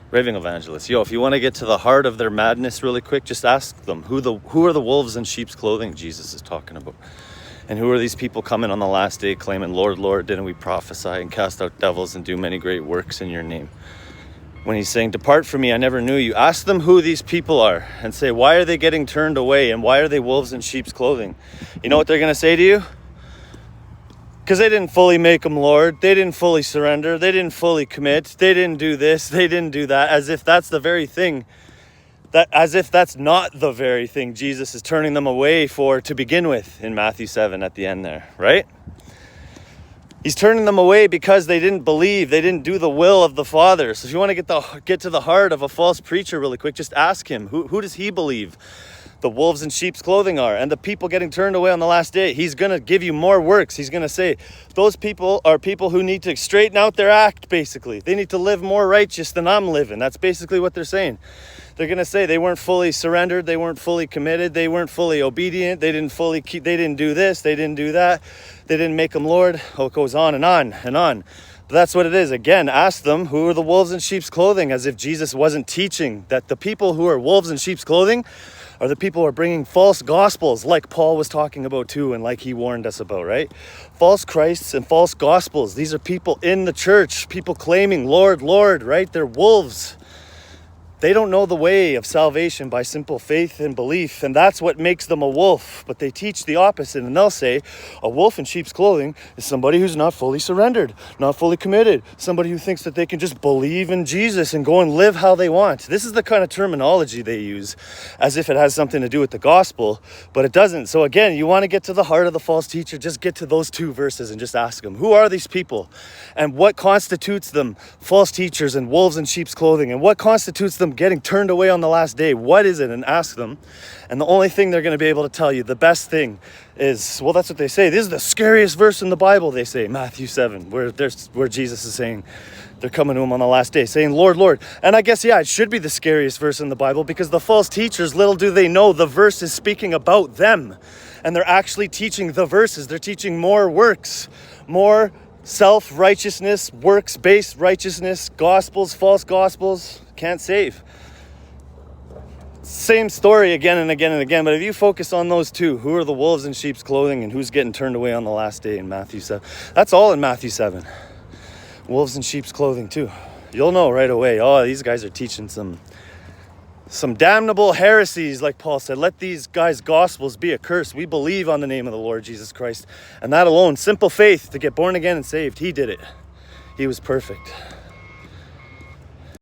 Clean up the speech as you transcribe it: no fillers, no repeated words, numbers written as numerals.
Raving evangelists. Yo, if you want to get to the heart of their madness really quick, just ask them who are the wolves in sheep's clothing Jesus is talking about. And who are these people coming on the last day claiming, Lord, Lord, didn't we prophesy and cast out devils and do many great works in your name? When he's saying, depart from me, I never knew you. Ask them who these people are and say, why are they getting turned away? And why are they wolves in sheep's clothing? You know what they're going to say to you? Because they didn't fully make him Lord. They didn't fully surrender. They didn't fully commit. They didn't do this. They didn't do that. As if that's the very thing. As if that's not the very thing Jesus is turning them away for to begin with in Matthew 7 at the end there, right? He's turning them away because they didn't believe. They didn't do the will of the Father. So if you want to get to the heart of a false preacher really quick, just ask him, who does he believe the wolves in sheep's clothing are? And the people getting turned away on the last day, he's going to give you more works. He's going to say, those people are people who need to straighten out their act, basically. They need to live more righteous than I'm living. That's basically what they're saying. They're going to say they weren't fully surrendered. They weren't fully committed. They weren't fully obedient. They didn't do this. They didn't do that. They didn't make him Lord. Oh, it goes on and on and on. But that's what it is. Again, ask them, who are the wolves in sheep's clothing? As if Jesus wasn't teaching that the people who are wolves in sheep's clothing are the people who are bringing false gospels, like Paul was talking about too, and like he warned us about, right? False Christs and false gospels. These are people in the church, people claiming, Lord, Lord, right? They're wolves. They don't know the way of salvation by simple faith and belief, and that's what makes them a wolf. But they teach the opposite, and they'll say a wolf in sheep's clothing is somebody who's not fully surrendered, not fully committed, somebody who thinks that they can just believe in Jesus and go and live how they want. This is the kind of terminology they use, as if it has something to do with the gospel, but it doesn't. So again, you want to get to the heart of the false teacher, just get to those two verses and just ask them, who are these people? And what constitutes them false teachers and wolves in sheep's clothing? And what constitutes them getting turned away on the last day? What is it? And ask them. And the only thing they're going to be able to tell you, the best thing is, well, that's what they say. This is the scariest verse in the Bible, they say, Matthew 7, where Jesus is saying they're coming to him on the last day, saying, Lord, Lord. And I guess, yeah, it should be the scariest verse in the Bible, because the false teachers, little do they know, the verse is speaking about them. And they're actually teaching the verses. They're teaching more works, more self-righteousness, works-based righteousness, gospels, false gospels, can't save. Same story again and again and again, but if you focus on those two, who are the wolves in sheep's clothing and who's getting turned away on the last day in Matthew 7, that's all in Matthew 7. Wolves in sheep's clothing too. You'll know right away, oh, these guys are teaching some damnable heresies, like Paul said. Let these guys' gospels be a curse. We believe on the name of the Lord Jesus Christ, and that alone, simple faith to get born again and saved. He did it. He was perfect.